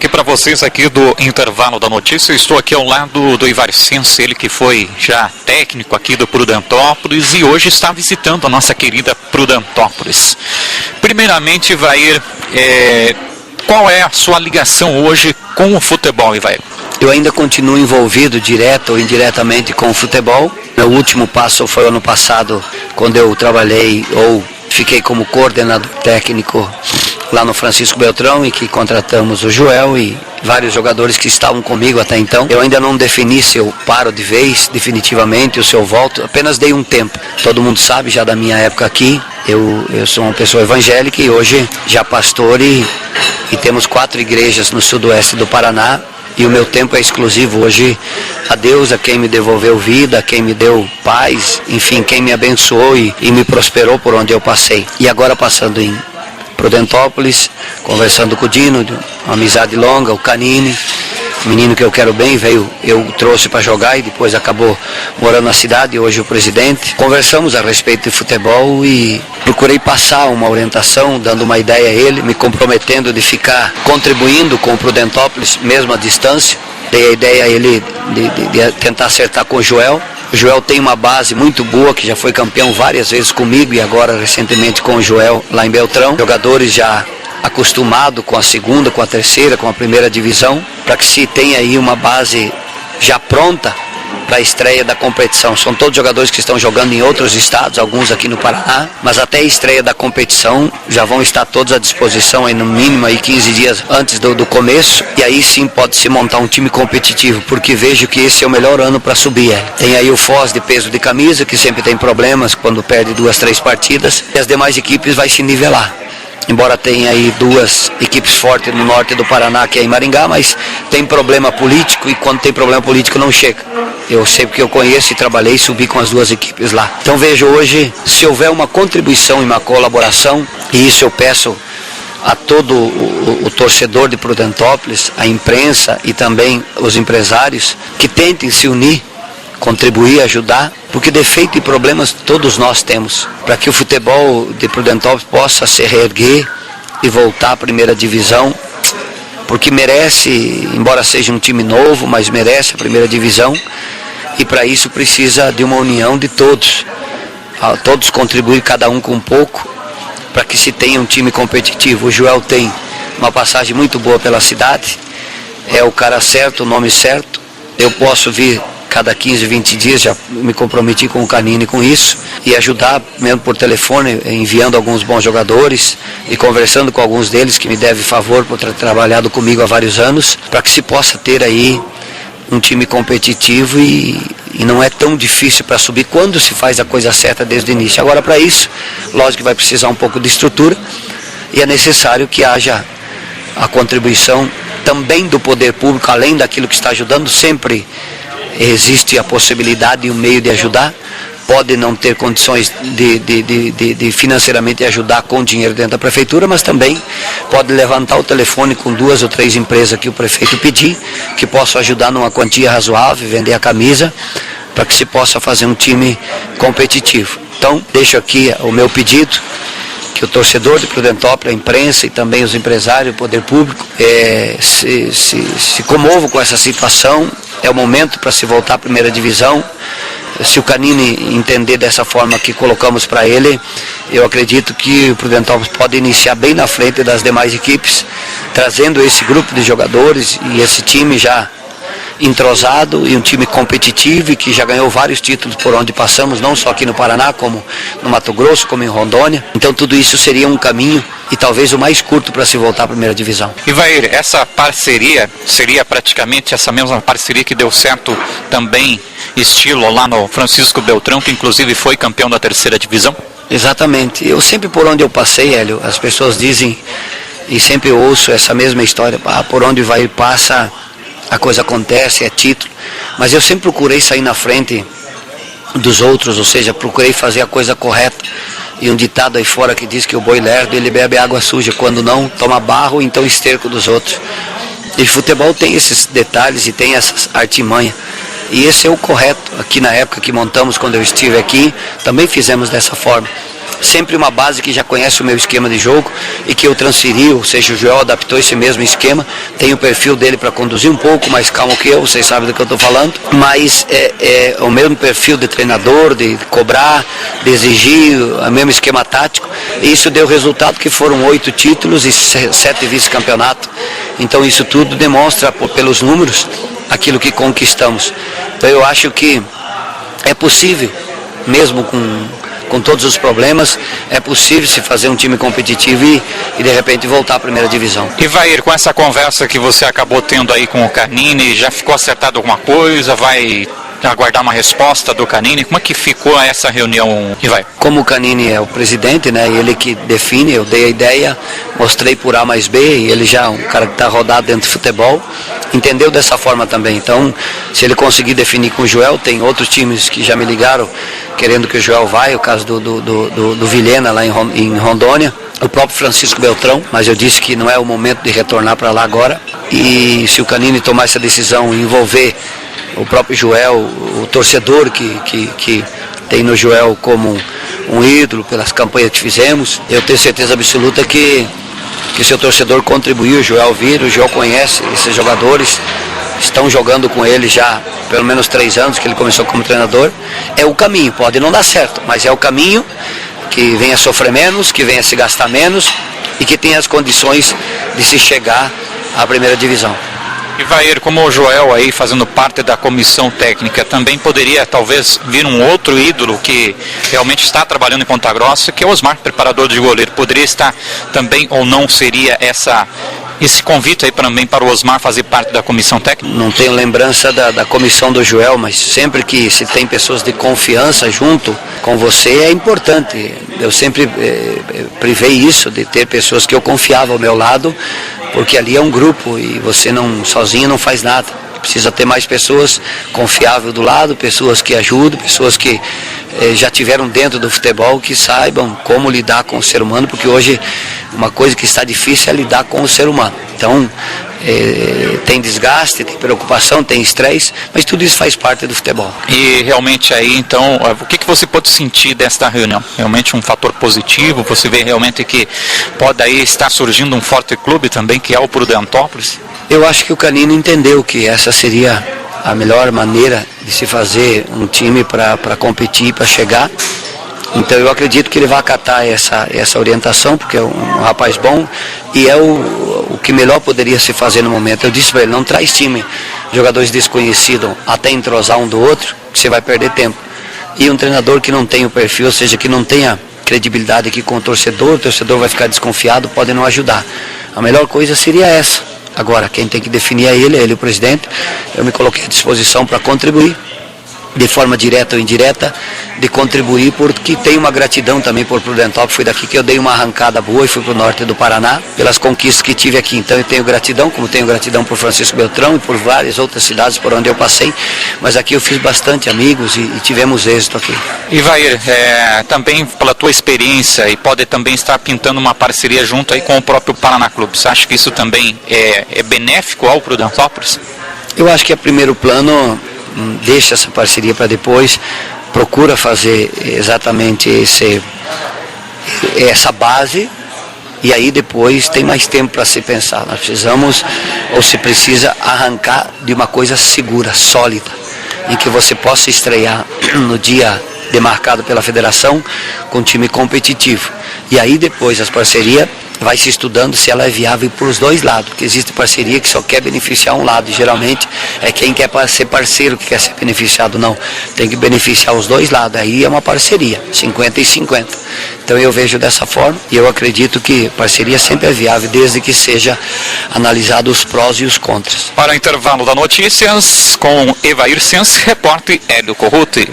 Aqui para vocês aqui do intervalo da notícia, eu estou aqui ao lado do Ivarcense, ele que foi já técnico aqui do Prudentópolis e hoje está visitando a nossa querida Prudentópolis. Primeiramente, Ivair, qual é a sua ligação hoje com o futebol, Ivair? Eu ainda continuo envolvido direto ou indiretamente com o futebol. Meu último passo foi ano passado, quando eu trabalhei ou fiquei como coordenador técnico lá no Francisco Beltrão, e que contratamos o Joel e vários jogadores que estavam comigo até então. Eu ainda não defini se eu paro de vez definitivamente ou se eu volto, apenas dei um tempo. Todo mundo sabe já da minha época aqui, eu sou uma pessoa evangélica e hoje já pastor e temos 4 igrejas no sudoeste do Paraná. E o meu tempo é exclusivo hoje a Deus, a quem me devolveu vida, a quem me deu paz, enfim, quem me abençoou e me prosperou por onde eu passei. E agora passando em Prudentópolis, conversando com o Dino, uma amizade longa, o Canini, menino que eu quero bem, eu trouxe para jogar e depois acabou morando na cidade, e hoje o presidente. Conversamos a respeito de futebol e procurei passar uma orientação, dando uma ideia a ele, me comprometendo de ficar contribuindo com o Prudentópolis, mesmo à distância. Dei a ideia a ele de tentar acertar com o Joel. O Joel tem uma base muito boa, que já foi campeão várias vezes comigo e agora recentemente com o Joel lá em Beltrão. Jogadores já acostumados com a segunda, com a terceira, com a primeira divisão, para que se tenha aí uma base já pronta para a estreia da competição. São todos jogadores que estão jogando em outros estados, alguns aqui no Paraná, mas até a estreia da competição já vão estar todos à disposição aí no mínimo aí 15 dias antes do começo, e aí sim pode-se montar um time competitivo, porque vejo que esse é o melhor ano para subir. Tem aí o Foz de peso de camisa, que sempre tem problemas quando perde 2, 3 partidas, e as demais equipes vai se nivelar. Embora tenha aí 2 equipes fortes no norte do Paraná, que é em Maringá, mas tem problema político, e quando tem problema político não chega. Eu sei porque eu conheço e trabalhei e subi com as 2 equipes lá. Então vejo hoje, se houver uma contribuição e uma colaboração, e isso eu peço a todo o torcedor de Prudentópolis, a imprensa e também os empresários, que tentem se unir, contribuir, ajudar, porque defeito e problemas todos nós temos, para que o futebol de Prudentópolis possa se reerguer e voltar à primeira divisão, porque merece, embora seja um time novo, mas merece a primeira divisão, e para isso precisa de uma união de todos, todos contribuir, cada um com um pouco, para que se tenha um time competitivo. O Joel tem uma passagem muito boa pela cidade, é o cara certo, o nome certo. Eu posso vir cada 15, 20 dias, já me comprometi com o Canini com isso, e ajudar mesmo por telefone, enviando alguns bons jogadores e conversando com alguns deles que me devem favor por ter trabalhado comigo há vários anos, para que se possa ter aí um time competitivo e não é tão difícil para subir quando se faz a coisa certa desde o início. Agora, para isso, lógico que vai precisar um pouco de estrutura, e é necessário que haja a contribuição também do poder público, além daquilo que está ajudando. Sempre existe a possibilidade e o meio de ajudar. Pode não ter condições de financeiramente ajudar com dinheiro dentro da prefeitura, mas também pode levantar o telefone com 2 ou 3 empresas que o prefeito pedir, que possam ajudar numa quantia razoável, vender a camisa, para que se possa fazer um time competitivo. Então, deixo aqui o meu pedido, que o torcedor de Prudentópolis, a imprensa e também os empresários, o poder público, se comovam com essa situação. É o momento para se voltar à primeira divisão. Se o Canini entender dessa forma que colocamos para ele, eu acredito que o Prudentópolis pode iniciar bem na frente das demais equipes, trazendo esse grupo de jogadores e esse time já entrosado, e um time competitivo e que já ganhou vários títulos por onde passamos, não só aqui no Paraná, como no Mato Grosso, como em Rondônia. Então tudo isso seria um caminho e talvez o mais curto para se voltar à primeira divisão. Ivair, essa parceria seria praticamente essa mesma parceria que deu certo também, estilo lá no Francisco Beltrão, que inclusive foi campeão da 3ª divisão? Exatamente. Eu sempre, por onde eu passei, Hélio, as pessoas dizem, e sempre ouço essa mesma história, por onde vai passa, a coisa acontece, é título. Mas eu sempre procurei sair na frente dos outros, ou seja, procurei fazer a coisa correta. E um ditado aí fora que diz que o boi lerdo, ele bebe água suja, quando não, toma barro, então esterco dos outros. E futebol tem esses detalhes e tem essas artimanhas. E esse é o correto. Aqui na época que montamos, quando eu estive aqui, também fizemos dessa forma. sempre uma base que já conhece o meu esquema de jogo e que eu transferi, ou seja, o Joel adaptou esse mesmo esquema, tem o perfil dele para conduzir um pouco mais calmo que eu, vocês sabem do que eu estou falando, mas é o mesmo perfil de treinador, de cobrar, de exigir, o mesmo esquema tático, e isso deu resultado que foram 8 títulos e 7 vice-campeonatos. Então isso tudo demonstra, pelos números, aquilo que conquistamos. Então eu acho que é possível, mesmo com todos os problemas, é possível se fazer um time competitivo e de repente voltar à primeira divisão. Ivair, com essa conversa que você acabou tendo aí com o Canini, já ficou acertado alguma coisa? Vai aguardar uma resposta do Canini? Como é que ficou essa reunião, Ivair? Como o Canini é o presidente, né, ele que define, eu dei a ideia, mostrei por A mais B, e ele já é um cara que está rodado dentro do futebol, entendeu dessa forma também. Então, se ele conseguir definir com o Joel, tem outros times que já me ligaram querendo que o Joel vá, o caso do Vilhena lá em Rondônia, o próprio Francisco Beltrão, mas eu disse que não é o momento de retornar para lá agora, e se o Canini tomar essa decisão e envolver o próprio Joel, o torcedor que tem no Joel como um ídolo pelas campanhas que fizemos, eu tenho certeza absoluta que seu torcedor contribuiu, o Joel vir, o Joel conhece esses jogadores, estão jogando com ele já pelo menos 3 anos que ele começou como treinador. É o caminho, pode não dar certo, mas é o caminho que venha sofrer menos, que venha se gastar menos e que tenha as condições de se chegar à primeira divisão. Ivair, como o Joel aí fazendo parte da comissão técnica, também poderia talvez vir um outro ídolo que realmente está trabalhando em Ponta Grossa, que é o Osmar, preparador de goleiro. Poderia estar também ou não seria esse convite aí também para o Osmar fazer parte da comissão técnica? Não tenho lembrança da comissão do Joel, mas sempre que se tem pessoas de confiança junto com você é importante. Eu sempre privei isso, de ter pessoas que eu confiava ao meu lado, porque ali é um grupo e você sozinho não faz nada. Precisa ter mais pessoas confiáveis do lado, pessoas que ajudam, pessoas que já tiveram dentro do futebol, que saibam como lidar com o ser humano, porque hoje uma coisa que está difícil é lidar com o ser humano. Então, tem desgaste, tem preocupação, tem estresse, mas tudo isso faz parte do futebol. E realmente aí, então, o que você pode sentir desta reunião? Realmente um fator positivo? Você vê realmente que pode aí estar surgindo um forte clube também, que é o Prudentópolis? Eu acho que o Canino entendeu que essa seria a melhor maneira de se fazer um time para competir, para chegar. Então eu acredito que ele vai acatar essa orientação, porque é um rapaz bom e é o que melhor poderia se fazer no momento. Eu disse para ele, não traz time, jogadores desconhecidos, até entrosar um do outro, que você vai perder tempo. E um treinador que não tem o perfil, ou seja, que não tenha credibilidade aqui com o torcedor vai ficar desconfiado, pode não ajudar. A melhor coisa seria essa. Agora, quem tem que definir é ele o presidente. Eu me coloquei à disposição para contribuir, de forma direta ou indireta, de contribuir, porque tenho uma gratidão também por Prudentópolis. Foi daqui que eu dei uma arrancada boa e fui para o norte do Paraná, pelas conquistas que tive aqui. Então eu tenho gratidão, como tenho gratidão por Francisco Beltrão e por várias outras cidades por onde eu passei, mas aqui eu fiz bastante amigos e tivemos êxito aqui. Ivair, também pela tua experiência, e pode também estar pintando uma parceria junto aí com o próprio Paraná Clube. Você acha que isso também é benéfico ao Prudentópolis? Eu acho que a primeiro plano, deixa essa parceria para depois, procura fazer exatamente essa base, e aí depois tem mais tempo para se pensar. Nós precisamos, ou se precisa, arrancar de uma coisa segura, sólida, em que você possa estrear no dia demarcado pela federação com um time competitivo. E aí depois as parcerias vai se estudando se ela é viável para os dois lados, porque existe parceria que só quer beneficiar um lado, e geralmente é quem quer ser parceiro que quer ser beneficiado. Não, tem que beneficiar os dois lados, aí é uma parceria, 50 e 50. Então eu vejo dessa forma, e eu acredito que parceria sempre é viável, desde que seja analisado os prós e os contras. Para o intervalo da notícias, com Evair Sens, repórter Hélio Corruti.